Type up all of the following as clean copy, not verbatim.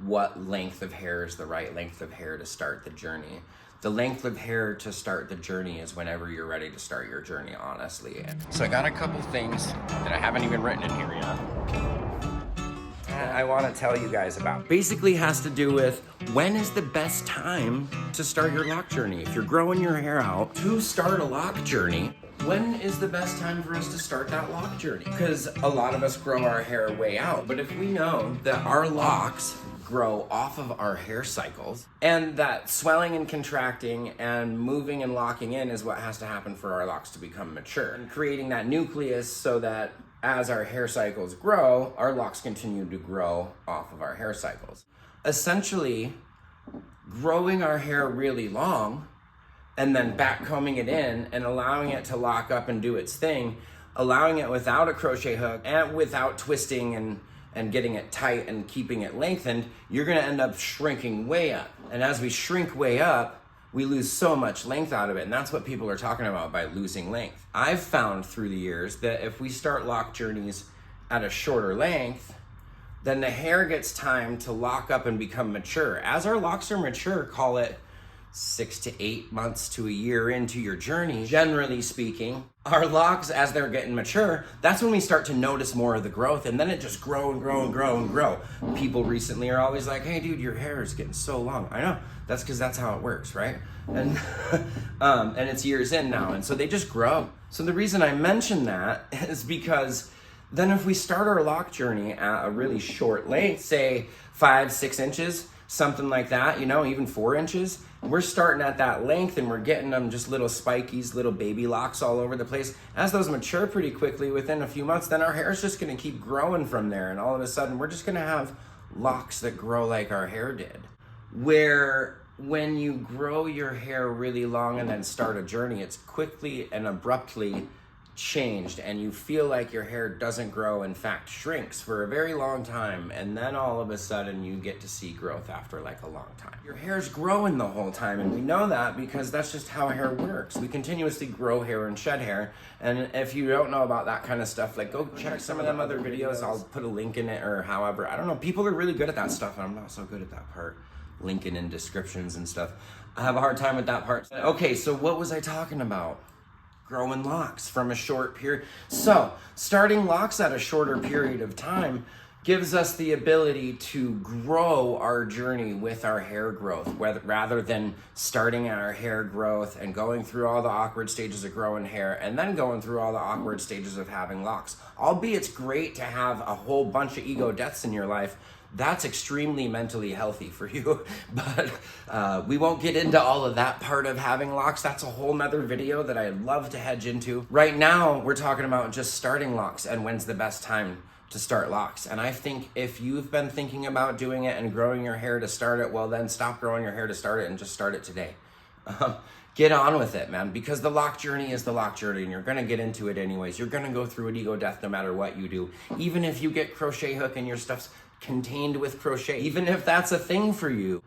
what length of hair is the right length of hair to start the journey. The length of hair to start the journey is whenever you're ready to start your journey, honestly. So I got a couple things that I haven't even written in here yet I want to tell you guys about. Basically has to do with when is the best time to start your lock journey. If you're growing your hair out to start a lock journey, when is the best time for us to start that lock journey? Because a lot of us grow our hair way out, but if we know that our locks grow off of our hair cycles, and that swelling and contracting and moving and locking in is what has to happen for our locks to become mature, and creating that nucleus so that as our hair cycles grow, our locks continue to grow off of our hair cycles. Essentially, growing our hair really long and then back combing it in and allowing it to lock up and do its thing, allowing it without a crochet hook and without twisting and getting it tight and keeping it lengthened, you're gonna end up shrinking way up. And as we shrink way up, we lose so much length out of it, and that's what people are talking about by losing length. I've found through the years that if we start lock journeys at a shorter length, then the hair gets time to lock up and become mature. As our locks are mature, call it 6 to 8 months to a year into your journey, generally speaking, our locks, as they're getting mature, that's when we start to notice more of the growth, and then it just grow and grow and grow and grow. People recently are always like, hey dude, your hair is getting so long. I know, that's because that's how it works, right? And and it's years in now, and so they just grow. So the reason I mention that is because then if we start our lock journey at a really short length, say 5-6 inches, something like that, you know, even 4 inches, we're starting at that length and we're getting them just little spikies, little baby locks all over the place. As those mature pretty quickly within a few months, then our hair is just gonna keep growing from there, and all of a sudden we're just gonna have locks that grow like our hair did. Where when you grow your hair really long and then start a journey, it's quickly and abruptly changed, and you feel like your hair doesn't grow, in fact shrinks for a very long time, and then all of a sudden you get to see growth after like a long time. Your hair's growing the whole time, and we know that because that's just how hair works. We continuously grow hair and shed hair, and if you don't know about that kind of stuff, like go check some of them other videos. I'll put a link in it, or however, I don't know, people are really good at that stuff, and I'm not so good at that part, linking in descriptions and stuff. I have a hard time with that part. Okay, so what was I talking about? Growing locks from a short period. So starting locks at a shorter period of time gives us the ability to grow our journey with our hair growth, rather than starting at our hair growth and going through all the awkward stages of growing hair and then going through all the awkward stages of having locks. Albeit it's great to have a whole bunch of ego deaths in your life. That's extremely mentally healthy for you, but we won't get into all of that part of having locks. That's a whole nother video that I'd love to hedge into. Right now, we're talking about just starting locks and when's the best time to start locks. And I think if you've been thinking about doing it and growing your hair to start it, well then stop growing your hair to start it and just start it today. Get on with it, man, because the lock journey is the lock journey, and you're gonna get into it anyways. You're gonna go through an ego death no matter what you do. Even if you get crochet hook and your stuff's contained with crochet, even if that's a thing for you,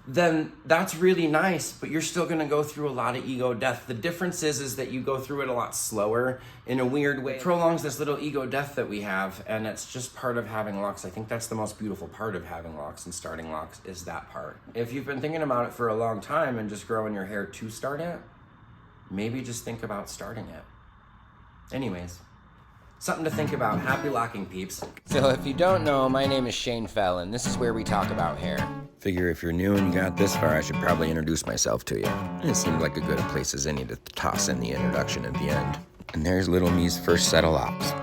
then that's really nice, but you're still gonna go through a lot of ego death. The difference is that you go through it a lot slower in a weird way. It prolongs this little ego death that we have, and it's just part of having locks. I think that's the most beautiful part of having locks and starting locks, is that part. If you've been thinking about it for a long time and just growing your hair to start it, maybe just think about starting it. Anyways, something to think about. Happy locking, peeps. So if you don't know, my name is Shane Fell, and this is where we talk about hair. Figure if you're new and you got this far, I should probably introduce myself to you. It seemed like a good place as any to toss in the introduction at the end. And there's little me's first set of locks.